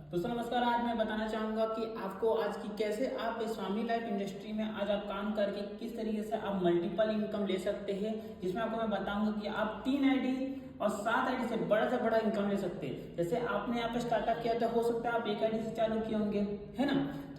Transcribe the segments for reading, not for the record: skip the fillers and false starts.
दोस्तों नमस्कार। आज मैं बताना चाहूंगा कि आपको आज की कैसे आप स्वामी लाइफ इंडस्ट्री में आज आप काम करके किस तरीके से आप मल्टीपल इनकम ले सकते हैं, जिसमें आपको मैं बताऊंगा कि आप 3 आईडी और 7 आईडी से बड़ा इनकम ले सकते हैं। जैसे आपने यहाँ पे स्टार्टअप किया तो हो सकता है आप 1 आईडी से चालू किए होंगे, है ना।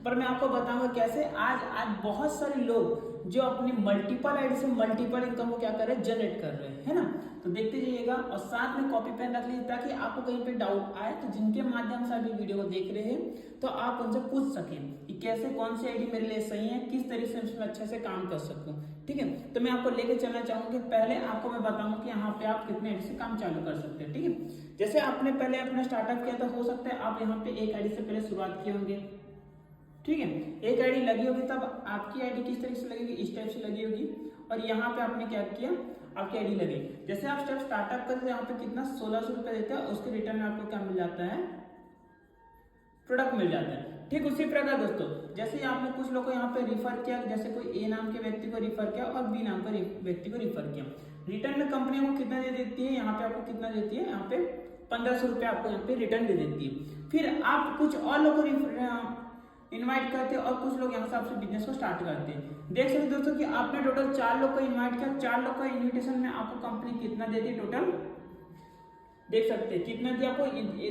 पर मैं आपको बताऊंगा कैसे आज बहुत सारे लोग जो अपनी मल्टीपल आईडी से मल्टीपल इनकम को क्या कर रहे हैं, जनरेट कर रहे हैं, है ना। तो देखते जाइएगा और साथ में कॉपी पेन रख लीजिए ताकि आपको कहीं पे डाउट आए तो जिनके माध्यम से अभी वीडियो को देख रहे हैं तो आप उनसे पूछ सकें कि कैसे कौन सी आईडी मेरे लिए सही है, किस तरीके से उसमें अच्छे से काम कर सकूं। ठीक है, तो मैं आपको लेके चलना चाहूंगी। पहले आपको मैं बताऊंगा कि यहाँ पे आप कितने आईडी से काम चालू कर सकते हैं। ठीक है, जैसे आपने पहले अपना स्टार्टअप किया तो हो सकता है आप यहाँ पे 1 आईडी से पहले शुरुआत किए होंगे। ठीक है, 1 आईडी लगी होगी तब आपकी आईडी किस तरीके से लगेगी, इस टाइप से लगी होगी। और यहाँ पे आपने क्या किया, आपकी आईडी लगी। जैसे आप स्टार्टअप करते हैं यहाँ पे कितना 1600 रुपए देते हैं, उसके रिटर्न में आपको क्या मिल जाता है, प्रोडक्ट मिल जाता है। ठीक उसी प्रकार दोस्तों, जैसे आपने कुछ लोगों को यहाँ पे रिफर किया, जैसे कोई ए नाम के व्यक्ति को रिफर किया और बी नाम के व्यक्ति को रिफर किया, रिटर्न में कंपनी आपको कितना दे देती है, यहाँ पे आपको कितना देती है, यहाँ पे 1500 रुपए आपको यहाँ पे रिटर्न दे देती है। फिर आप कुछ और लोगों को इनवाइट करते हैं और कुछ लोग यहाँ से आपसे बिजनेस को स्टार्ट करते हैं। देख सकते दोस्तों कि आपने टोटल 4 लोग को इनवाइट किया, 4 लोग का इनविटेशन में आपको कंपनी कितना देती है, टोटल देख सकते हैं कितना दिया आपको।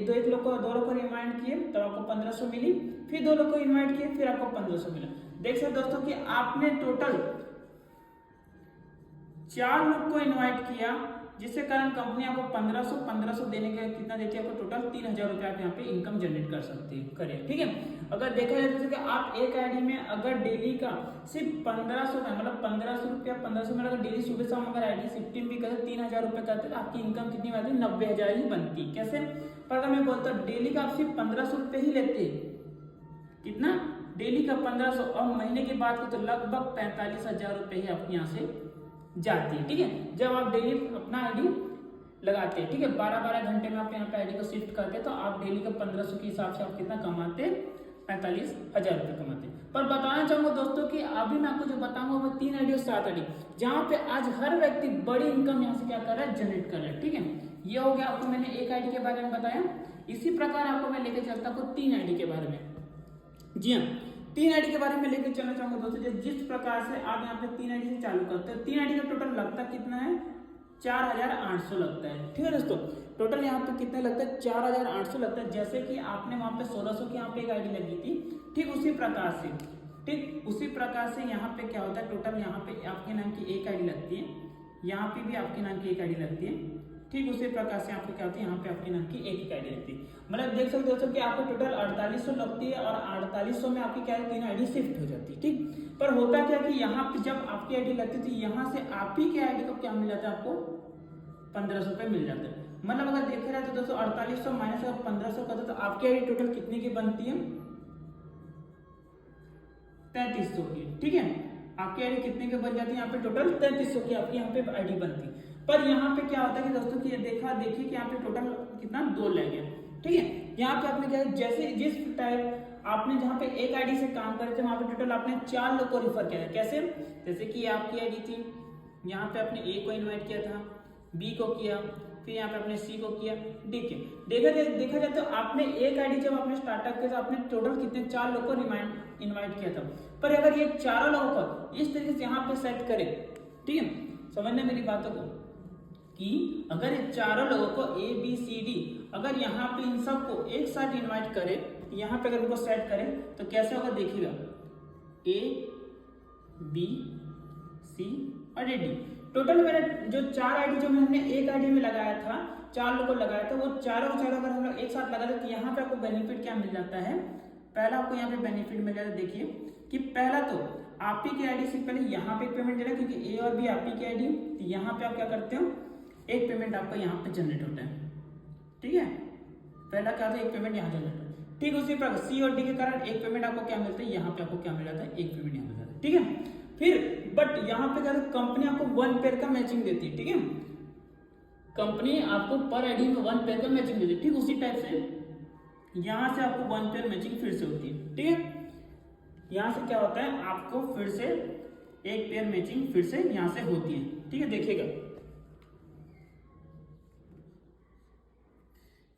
2 लोग को इनवाइट किए तो आपको 1500 मिली, फिर 2 लोग को इनवाइट किए फिर आपको 1500 मिला। देख सकते दोस्तों कि आपने टोटल 4 लोग को इनवाइट किया, जिसके कारण कंपनी आपको 1500 देने के कितना देती है, आपको टोटल 3000 रुपए आप यहाँ पे इनकम जनरेट कर सकते हैं। करिए, ठीक है। अगर देखा जाए तो आप 1 आईडी में अगर डेली का सिर्फ 1500 का मतलब 1500 रुपया 1500 में अगर डेली सुबह शाम अगर आईडी शिफ्टिंग भी करते 3000 रुपए करते तो आपकी इनकम कितनी बनती है, 90,000 ही बनती। कैसे, पर अगर मैं बोलता डेली का आप सिर्फ 1500 रुपए ही लेते, कितना डेली का 1500 और महीने की बात करें तो लगभग 45,000 रुपए ही आपके यहाँ से जाती है। ठीक है, जब आप डेली अपना आईडी लगाते हैं, ठीक है, 12-12 घंटे में आप यहाँ पे आईडी को शिफ्ट करते हैं तो आप डेली का 1500 के हिसाब से आप कितना कमाते हैं, 45,000 रुपए कमाते हैं। पर बताना चाहूंगा दोस्तों कि अभी मैं आपको जो बताऊंगा वो 3 आईडी और 7 आईडी, जहां पे आज हर व्यक्ति बड़ी इनकम यहाँ से क्या कर रहा है, जनरेट कर रहा है। ठीक है, ये हो गया आपको मैंने 1 आईडी के बारे में बताया। इसी प्रकार आपको मैं लेके चलता हूँ 3 आईडी के बारे में। जी हाँ, 3 आईडी के बारे में लेकर चलना चाहूंगा दोस्तों। जिस प्रकार से आप यहाँ पे 3 आईडी से चालू करते हैं, 3 आईडी का टोटल लगता कितना है, 4800 लगता है। ठीक है दोस्तों, टोटल यहाँ पे कितना लगता है, 4800 लगता है। जैसे कि आपने वहां पे 1600 की यहाँ पे 1 आईडी लगी थी, ठीक उसी प्रकार से यहाँ पे क्या होता है, टोटल यहाँ पे आपके नाम की 1 आईडी लगती है, यहाँ पे भी आपके नाम की 1 आईडी लगती है। ठीक उसी प्रकार से आपको क्या होती है, यहाँ पे आपके नाम की एक आईडी रहती है। मतलब देख सकते दोस्तों कि आपको टोटल 4800 लगती है और 4800 में आपकी क्या है, 3 आईडी शिफ्ट हो जाती है। ठीक, पर होता क्या कि यहाँ पे जब आपकी आईडी लगती थी, यहाँ से आप ही के आईडी को क्या मिल जाता है, आपको 1500 रुपए मिल जाता है। मतलब अगर देखे जाए तो दोस्तों 4800 माइनस अगर 1500 करते तो आपकी आईडी टोटल कितने की बनती है, 3300 की। ठीक है, आपकी आईडी कितने के बन जाती है, यहाँ पे टोटल 3300 की आपकी यहाँ पे आईडी बनती है। पर यहाँ पे क्या होता है कि दोस्तों कि देखिए कि यहाँ पे टोटल कितना 2 लग गया। ठीक है, यहाँ पे आपने क्या है, जैसे जिस टाइप आपने जहाँ पे 1 आईडी से काम करे थे वहां पे टोटल आपने 4 लोग को रिफर किया था। कैसे, जैसे कि आपकी आईडी थी, यहाँ पे आपने ए को इन्वाइट किया था, बी को किया, फिर यहाँ पे आपने सी को किया, डी के। देखा जाए तो आपने 1 आईडी जब आपने स्टार्टअप किया तो आपने टोटल कितने 4 लोग को इन्वाइट किया था। पर अगर ये 4 लोगों को इस तरीके से यहाँ पे सेट करे, ठीक है, समझना मेरी बातों को, कि अगर ये 4 लोगों को ए बी सी डी अगर यहाँ पे इन सबको एक साथ इन्वाइट करे, यहाँ पे अगर उनको सेट करें तो कैसे होगा, देखिएगा ए बी सी और डी। टोटल मेरा जो 4 आईडी जो हमने 1 आईडी में लगाया था, 4 लोगों को लगाया था, वो चारों अगर हम लोग एक साथ लगा दे तो यहाँ पे आपको बेनिफिट क्या मिल जाता है। पहला आपको यहाँ पे बेनिफिट मिल जाता है, देखिए कि पहला तो आप ही की आईडी से पहले यहाँ पे पेमेंट देना, क्योंकि ए और बी आप ही की आईडी, तो यहाँ पे आप क्या करते हो, एक पेमेंट आपका यहाँ पे जनरेट होता है। ठीक है, पहला क्या था, एक पेमेंट यहाँ जनरेट होता है। ठीक उसी प्रकार सी और डी के कारण एक पेमेंट आपको क्या मिलता है, यहाँ पे आपको क्या मिल जाता है, एक पेमेंट यहाँ मिल जाता है। ठीक है, फिर बट यहाँ पे क्या कंपनी आपको 1 पेयर का मैचिंग देती है। ठीक है, कंपनी आपको पर आईडी में 1 पेयर का मैचिंग देती है। ठीक उसी टाइप से यहाँ से आपको 1 पेयर मैचिंग फिर से होती है। ठीक है, यहाँ से क्या होता है, आपको फिर से 1 पेयर मैचिंग फिर से यहाँ से होती है। ठीक है, देखिएगा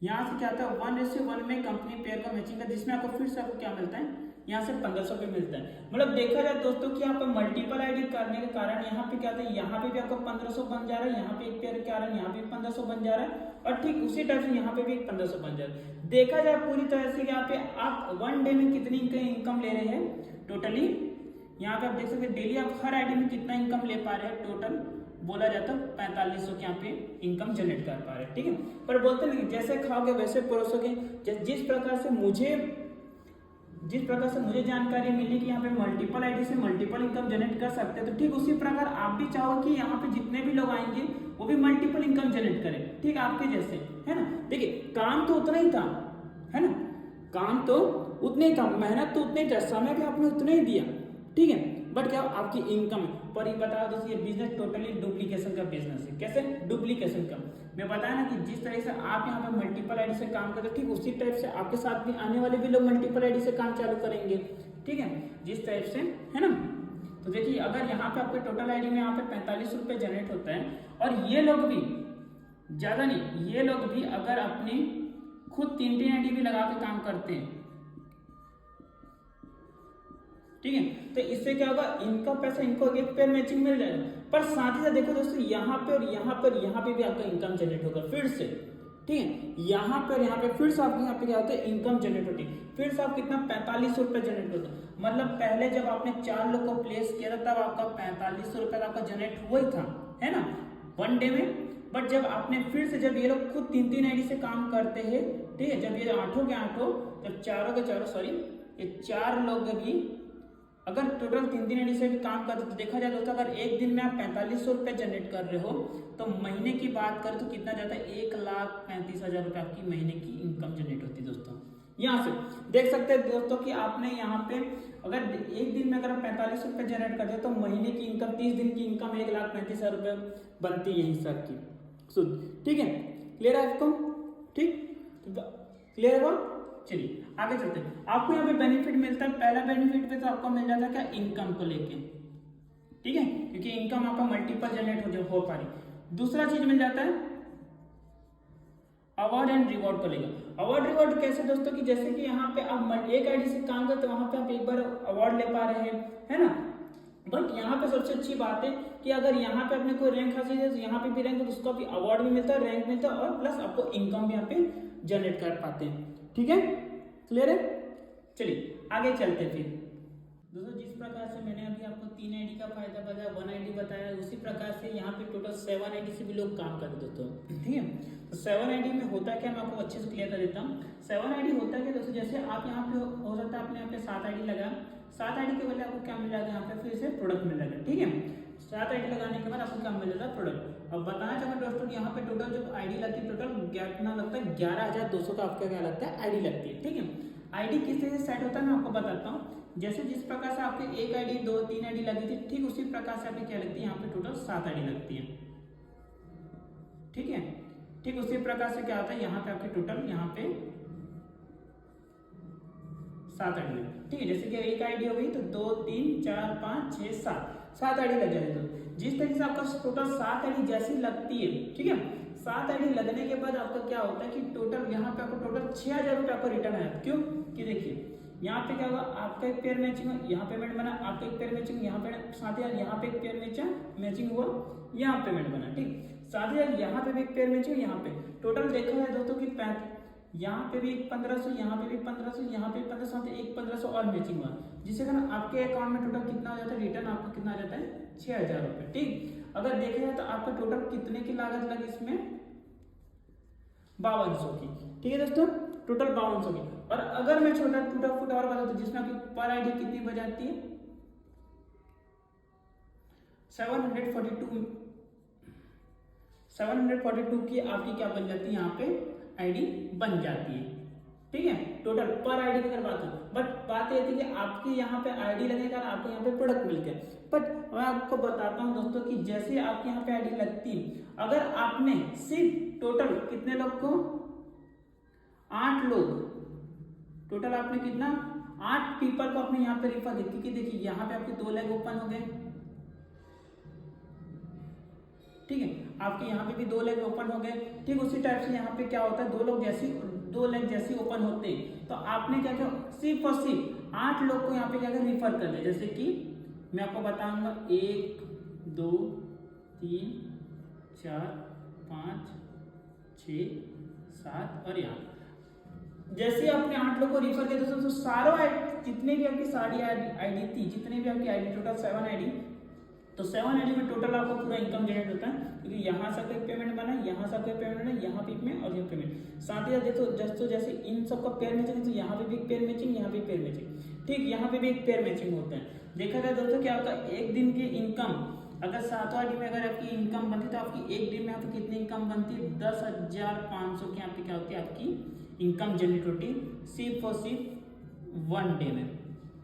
यहाँ से क्या होता है 1:1 में कंपनी पेयर का मैचिंग का, जिसमें आपको फिर से आपको क्या मिलता है, यहाँ से 1500 रुपये मिलता है। मतलब देखा जाए दोस्तों कि यहाँ पे मल्टीपल आईडी करने के कारण यहाँ पे क्या होता है, यहाँ पे भी आपको 1500 बन जा रहा है, यहाँ पे एक पेयर के कारण यहाँ पे 1500 बन जा रहा है, और ठीक उसी टाइप से यहाँ पे भी 1500 बन जा रहा है। देखा जाए पूरी तरह से यहाँ पे आप 1 डे में कितनी इनकम ले रहे हैं टोटली, यहाँ पे आप देख सकते हैं डेली आप हर आईडी में कितना इनकम ले पा रहे हैं, टोटल बोला जाता है 4500 के यहाँ पे इनकम जनरेट कर पा रहे हैं, ठीक है। पर बोलते नहीं जैसे खाओगे वैसे परोसोगे, जिस प्रकार से मुझे जानकारी मिली कि यहाँ पे मल्टीपल आईडी से मल्टीपल इनकम जनरेट कर सकते हैं, तो ठीक उसी प्रकार आप भी चाहो कि यहाँ पे जितने भी लोग आएंगे वो भी मल्टीपल इनकम जनरेट करें, ठीक आपके जैसे, है ना। देखिए काम तो उतना ही था, है ना, काम तो उतने ही था, मेहनत तो उतने ही था, समय भी आपने उतना ही दिया, ठीक है, बट क्या आपकी इनकम है। पर ये बताओ दोस्तों, ये बिजनेस टोटली डुप्लीकेशन का बिजनेस है। कैसे डुप्लीकेशन का, मैं बताया ना कि जिस तरह से आप यहाँ पे मल्टीपल आईडी से काम करते हो, ठीक उसी टाइप से आपके साथ भी आने वाले भी लोग मल्टीपल आईडी से काम चालू करेंगे, ठीक है, जिस टाइप से, है ना। तो देखिए अगर यहाँ पे आपके टोटल आईडी में यहाँ पे 45 रुपये जनरेट होता है, और ये लोग भी ज्यादा नहीं, ये लोग भी अगर अपनी खुद 3 आईडी भी लगा के काम करते हैं, ठीक है, तो इससे क्या होगा, इनका पैसा इनको एक पेयर मैचिंग मिल जाएगा। पर साथ ही साथ देखो दोस्तों, यहाँ पे और यहाँ पे भी आपका इनकम जनरेट होगा फिर से, ठीक है, यहाँ पे और यहाँ पे फिर से आपके यहाँ पे क्या होता है, इनकम जनरेट होती है, फिर से आप कितना 4500 रुपये जनरेट होता है। मतलब पहले जब आपने 4 लोग को प्लेस किया था तब आपका 4500 रुपये आपका जनरेट हुआ ही था, है ना, 1 डे में। बट जब आपने फिर से, जब ये लोग खुद 3 आईडी से काम करते हैं, ठीक है, जब ये 8 के 8, जब 4 के 4, सॉरी ये 4 लोग भी अगर टोटल 3 आईडी से भी काम करते, तो देखा जाए दोस्तों अगर एक दिन में आप 4500 रुपये जनरेट कर रहे हो, तो महीने की बात करें तो कितना जाता है, 1,35,000 रुपये आपकी महीने की इनकम जनरेट होती है दोस्तों। यहाँ से देख सकते हैं दोस्तों कि आपने यहाँ पे अगर एक दिन में अगर आप 45 रुपये जनरेट करते हो, तो महीने की इनकम 30 दिन की इनकम 1,35,000 रुपये बनती है यही सब की, ठीक है। क्लियर है आपको, ठीक, क्लियर है। चलिए आगे चलते हैं। आपको यहाँ पे बेनिफिट मिलता है, पहला बेनिफिट पे तो आपको मिल जाता है क्या, इनकम को लेके, ठीक है, क्योंकि इनकम आपका मल्टीपल जनरेट हो पा रही। दूसरा चीज मिल जाता है अवार्ड एंड रिवॉर्ड को लेकर। अवार्ड रिवॉर्ड कैसे दोस्तों, कि जैसे कि यहाँ पे आप एक आईडी से काम करते, वहां पे आप एक बार अवार्ड ले पा रहे हैं, है ना। बट यहाँ पे सबसे अच्छी बात है कि अगर यहाँ पे अपने कोई रैंक हासिल है, तो यहाँ पे भी रैंक, तो उसका भी अवार्ड भी मिलता है, रैंक मिलता है, और प्लस आपको इनकम भी यहाँ पे जनरेट कर पाते हैं, ठीक है, क्लियर है। चलिए आगे चलते हैं। फिर दोस्तों जिस प्रकार से मैंने अभी आपको 3 आईडी का फायदा बताया, 1 आईडी बताया, उसी प्रकार से यहाँ पे टोटल 7 आईडी से भी लोग काम करते दोस्तों, ठीक है। तो 7 आईडी में होता क्या, मैं आपको अच्छे से क्लियर कर देता हूँ। 7 आईडी होता क्या दोस्तों, जैसे आप यहाँ पे हो सकता है आपने यहाँ पे 7 आईडी लगा, 7 आईडी के बदले आपको क्या मिल जाएगा, यहाँ पे फिर से प्रोडक्ट मिल जाएगा, ठीक है। 7 आईडी लगाने के बाद आपको क्या मिल जाता है, प्रोडक्ट। अब बताना चाहूँगा दोस्तों, यहाँ पे टोटल जो आईडी लगती है, टोटल कितना लगता है, 11,200 का आपका क्या लगता है, आईडी लगती है, ठीक है। आईडी किस तरह से सेट होता है मैं आपको बताता हूँ। जैसे जिस प्रकार से आपके 1 आईडी 2 3 आईडी लगी थी, ठीक उसी प्रकार से आपकी क्या लगती है, यहाँ पे टोटल 7 आईडी लगती है, ठीक है। ठीक उसी प्रकार से क्या होता है, यहाँ पे आपके टोटल यहाँ पे 7 आईडी, ठीक है। जैसे कि 1 आईडी हो गई तो 2 3 4 5 6 7 आईडी लग जाएगी। तो जिस तरीके से आपका टोटल 7 आईडी जैसी लगती है, ठीक है, 7 आईडी लगने के बाद आपका क्या होता है कि टोटल यहाँ पे आपको टोटल 6,000 रुपये आपका रिटर्न आया। क्यों कि देखिए यहाँ पे क्या होगा, आपका एक पेयर मैचिंग, यहाँ पेमेंट बना, आपका एक पेयर मैचिंग, यहाँ पे 7,000, यहाँ पे एक पेयर मैचिंग हुआ, यहाँ पेमेंट बना, ठीक। 7,000 यहाँ पे भी एक पेयर मैचिंग, यहाँ पे टोटल देखा है दोस्तों कि यहाँ पे भी 1,500, यहाँ पे भी 1,500, यहाँ पे 1,500, एक 1,500 और मैचिंग हुआ, जिससे कारण आपके अकाउंट में टोटल कितना हो जाता है, रिटर्न आपका कितना आ जाता है, 6,000 रुपये, ठीक। अगर देखा जाए तो आपका टोटल कितने की लागत लगी इसमें, 5200 की, ठीक है दोस्तों, टोटल 5200 की। और अगर मैं छोटा टूटा फूटा और बता दूं, जिसमें आपकी पर आईडी कितनी बजाती है, 742 की आपकी क्या बन जाती है, यहाँ पे आईडी बन जाती है, ठीक है। टोटल पर आईडी की अगर बात हो, बट बात ये थी कि आपकी यहाँ पे आईडी लगने का आपको यहाँ पे प्रोडक्ट मिल गया। बट मैं आपको बताता हूँ दोस्तों कि जैसे आपके यहाँ पे आईडी लगती है, अगर आपने सिर्फ टोटल कितने लोग को, 8 लोग, टोटल आपने कितना 8 पीपल को अपने यहाँ पे रेफर किया, क्योंकि देखिए यहाँ पे आपके 2 लेग ओपन हो गए, ठीक है, आपके यहाँ पे भी 2 लेग ओपन हो गए, ठीक। उसी टाइप से यहाँ पे क्या होता है, 2 लोग जैसे 2 लाख जैसे ओपन होते हैं तो आपने क्या किया, सिर्फ और सिर्फ 8 लोग को यहाँ पे क्या कर रिफर कर दिया। जैसे कि मैं आपको बताऊंगा 1 2 3 4 5 6 7 और यहाँ जैसे आपने 8 लोग को रिफर किया दोस्तों तो सारों जितने भी आपकी सारी आईडी थी, जितने भी आपकी आईडी टोटल 7 आईडी, तो 7 आईडी में टोटल आपको पूरा इनकम जनरेट होता है क्योंकि यहाँ से आपका पेमेंट बना, यहाँ से आपका पेमेंट बना, यहाँ पे में और यहाँ पेमेंट साथ ही देखो जैसे इन सबका पेयर मैचिंग तो यहाँ पे भी एक पेयर मैचिंग, यहाँ पे पेयर मैचिंग, ठीक, यहाँ पे भी एक पेयर मैचिंग होता है। देखा जाए दोस्तों कि आपका एक दिन की इनकम अगर 7 आईडी में अगर आपकी इनकम बनती तो आपकी एक दिन में यहाँ पे कितनी इनकम बनती है, 10,500 की यहाँ पे क्या होती है आपकी इनकम जनरेट होती है सिर्फ और सिर्फ 1 डे में,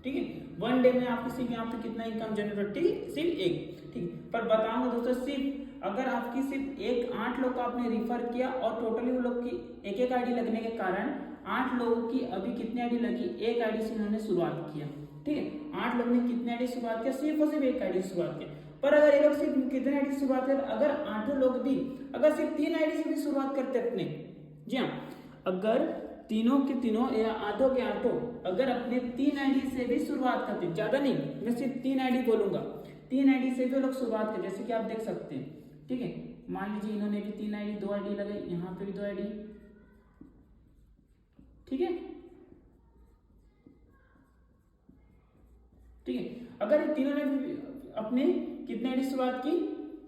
ठीक है। 1 डे में आपकी सिर्फ यहाँ पे कितना इनकम जनरेट होती है, सिर्फ एक, ठीक। पर बताऊंगा दोस्तों सिर्फ अगर आपकी सिर्फ 8 लोग को आपने रिफर किया और टोटली वो लोग की एक आईडी लगने के कारण 8 लोगों की अभी कितनी आईडी लगी, एक आईडी से उन्होंने शुरुआत किया, ठीक है। 8 लोग ने कितने आईडी शुरुआत किया, सिर्फ और सिर्फ एक आईडी शुरुआत किया। पर अगर ये लोग सिर्फ कितने आईडी शुरुआत करते, अगर 8 लोग भी अगर सिर्फ 3 आईडी से भी शुरुआत करते अपने, जी हाँ, अगर तीनों के तीनों या 8 के 8 अगर अपने 3 आईडी से भी शुरुआत करते, ज्यादा नहीं, मैं सिर्फ 3 आईडी बोलूंगा, 3 आईडी से भी लोग शुरुआत करते, जैसे कि आप देख सकते हैं, ठीक है। मान लीजिए इन्होंने भी 3 आईडी 2 आईडी लगाई, यहाँ पे भी 2 आईडी, ठीक है, ठीक है। अगर इन तीनों ने भी अपने कितने आईडी शुरुआत की,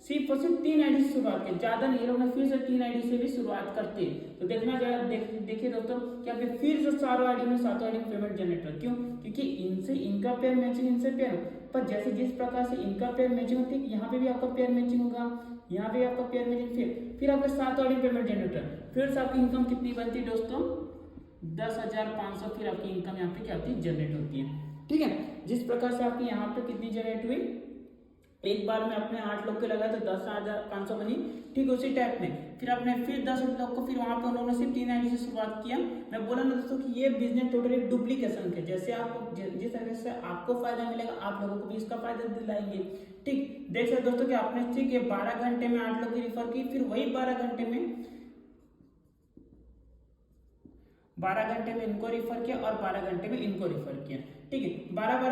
सिर्फ और सिर्फ 3 आईडी से शुरुआत की, ज्यादा नहीं, ये लोग फिर से 3 आईडी से भी शुरुआत करते हैं तो देखना जरा देखिए दोस्तों कि आप फिर से 4 आईडी में 7 आईडी में पेमेंट जनरेट कर, क्यों, क्योंकि इनसे इनका पेयर मैचिंग, इनसे पेयर, पर जैसे जिस प्रकार से इनका पेयर मैचिंग होती है यहाँ पे भी आपका पेयर मैचिंग होगा, यहाँ पे आपका पेयर मैचिंग, फिर आपका 7 आईडी पेमेंट जनरेट कर, फिर से आपकी इनकम कितनी बनती है दोस्तों, 10,500 फिर आपकी इनकम यहाँ पे क्या होती है, जनरेट होती है, ठीक है। जिस प्रकार से आपकी यहाँ पे कितनी जनरेट हुई, एक बार में अपने 8 लोग के लगाए तो 10,500 बनी, ठीक उसी टाइप में फिर आपने फिर 10 लोग को फिर वहां पे उन्होंने सिर्फ 3 आईडी से शुरुआत किया। मैं बोला ना दोस्तों कि ये बिजनेस टोटली डुप्लीकेशन के, जैसे आप जिस तरह से आपको फायदा मिलेगा आप लोगों को भी इसका फायदा दिलाएंगे, ठीक। देख सकते दोस्तों कि आपने ठीक है 12 घंटे में 8 लोग की रिफर की, फिर वही 12 घंटे में इनको रिफर किया और 12 घंटे में इनको रिफर किया, ठीक है। 12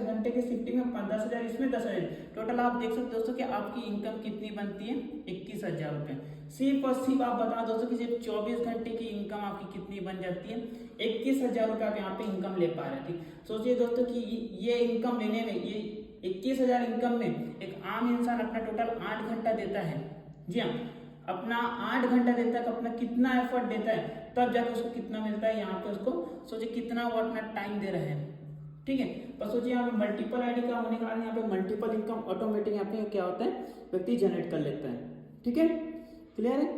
घंटे के शिफ्टिंग में 10,000, इसमें 10,000, टोटल आप देख सकते दोस्तों कि आपकी इनकम कितनी बनती है, 21,000 रुपए। सिर्फ और सिर्फ आप बताओ दोस्तों कि सिर्फ 24 घंटे की इनकम आपकी कितनी बन जाती है, 21,000 रुपए आप यहाँ पे इनकम ले पा रहे हैं, ठीक। सोचिए दोस्तों कि ये इनकम लेने में, ये 21,000 इनकम में एक आम इंसान अपना टोटल 8 घंटा देता है, जी हाँ, अपना 8 घंटा देता है, अपना कितना एफर्ट देता है, तब जाकर उसको कितना मिलता है, यहाँ पे उसको सोचिए कितना वो अपना टाइम दे रहे हैं, ठीक है। पर सोचिए यहाँ पे मल्टीपल आईडी का होने के कारण यहाँ पे मल्टीपल इनकम ऑटोमेटिक यहाँ पे क्या होता है, व्यक्ति जनरेट कर लेता है, ठीक है, क्लियर है,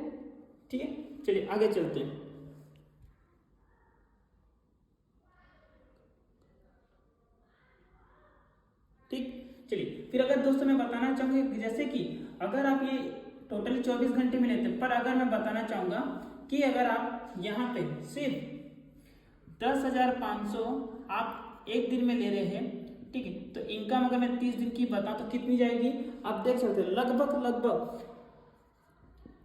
ठीक है। चलिए आगे चलते हैं, ठीक। चलिए फिर अगर दोस्तों मैं बताना चाहूंगी जैसे कि अगर आप ये टोटल 24 घंटे में लेते हैं, पर अगर मैं बताना चाहूंगा कि अगर आप यहाँ पे सिर्फ 10,500 आप एक दिन में ले रहे हैं, ठीक है, तो इनकम अगर मैं 30 दिन की बताऊं तो कितनी जाएगी, आप देख सकते हैं लगभग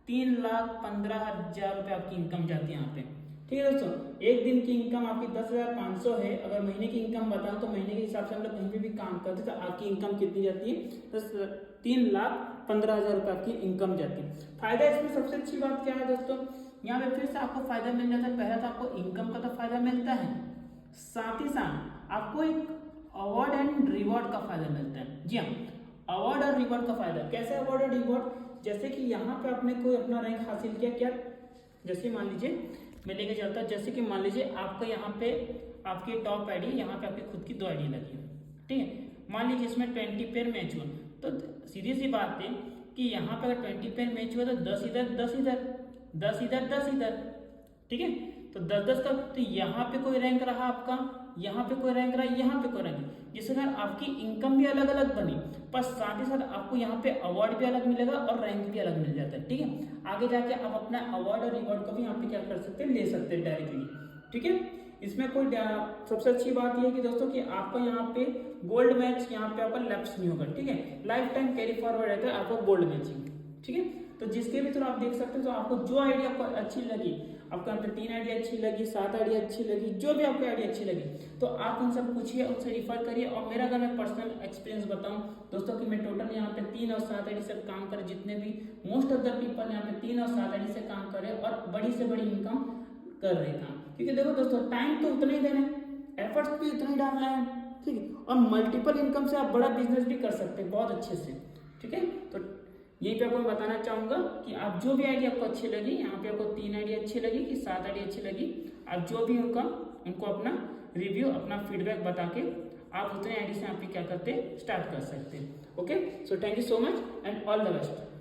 3,15,000 रुपए आपकी इनकम जाती है यहाँ पे, ठीक है दोस्तों। एक दिन की इनकम आपकी 10,500 है, अगर महीने की इनकम बताऊं तो महीने के हिसाब से हम लोग कहीं पे भी काम करते तो आपकी इनकम कितनी जाती है, 3,15,000 रुपए आपकी इनकम जाती है। फायदा इसमें सबसे अच्छी बात क्या है दोस्तों, यहाँ पे फिर से आपको फायदा मिल जाता है, पहला तो आपको इनकम का तो फायदा मिलता है, साथ ही साथ आपको एक अवार्ड एंड रिवॉर्ड का फायदा मिलता है, जी हाँ, अवार्ड और रिवॉर्ड का फायदा। कैसे अवार्ड और रिवॉर्ड, जैसे कि यहाँ पे आपने कोई अपना रैंक हासिल किया, क्या, जैसे मान लीजिए मैं लेके चलता, जैसे कि मान लीजिए आपका यहाँ पे आपकी टॉप आईडी, यहाँ पे आपकी खुद की 2 आईडी लगी, ठीक है। मान लीजिए इसमें 20 पेयर मैच हुआ, तो सीधी सी बात है कि यहाँ पे अगर 20 पेयर मैच हुआ तो 10 इधर 10 इधर 10 इधर 10 इधर, ठीक है, तो 10-10 का, तो यहाँ पे कोई रैंक रहा आपका, यहाँ पे कोई रैंक रहा, यहाँ पे कोई रैंक, जिससे कारण आपकी इनकम भी अलग अलग बनी, पर साथ ही साथ आपको यहाँ पे अवार्ड भी अलग मिलेगा और रैंक भी अलग मिल जाता है, ठीक है। आगे जाके आप अपना अवार्ड और रिवॉर्ड को भी यहाँ पे क्या कर सकते हैं, ले सकते हैं डायरेक्टली, ठीक है। इसमें कोई सबसे अच्छी बात यह है कि दोस्तों कि आपको यहाँ पे गोल्ड मैच यहाँ पे आपका लैप्स नहीं होगा, ठीक है, लाइफ टाइम कैरी फॉरवर्ड रहता है आपको गोल्ड मैचिंग, ठीक है। तो जिसके भी थ्रू आप देख सकते हैं, तो आपको जो आइडिया आपको अच्छी लगी आपको यहाँ पे 3 आइडिया अच्छी लगी, 7 आइडिया अच्छी लगी, जो भी आपको आइडिया अच्छी लगी तो आप उनसे पूछिए, उनसे रिफर करिए। और मेरा अगर मैं पर्सनल एक्सपीरियंस बताऊं दोस्तों कि मैं टोटल यहाँ पे 3 और 7 आइडिया से काम करे, जितने भी मोस्ट ऑफ द पीपल यहाँ पे 3 और 7 आइडिया से काम करे और बड़ी से बड़ी इनकम कर रहे काम। क्योंकि देखो दोस्तों टाइम तो उतना ही देना है, एफर्ट्स भी उतना ही डालना है, ठीक है। और मल्टीपल इनकम से आप बड़ा बिजनेस भी कर सकते हैं बहुत अच्छे से, ठीक है। तो यही पे आपको मैं बताना चाहूंगा कि आप जो भी आइडिया आपको अच्छी लगी, यहाँ पे आपको 3 आइडिया अच्छी लगी कि 7 आइडिया अच्छी लगी, आप जो भी उनको अपना रिव्यू, अपना फीडबैक बता के आप उतने आइडिया से आप क्या करते स्टार्ट कर सकते हैं। Okay, so thank you so much and all the best.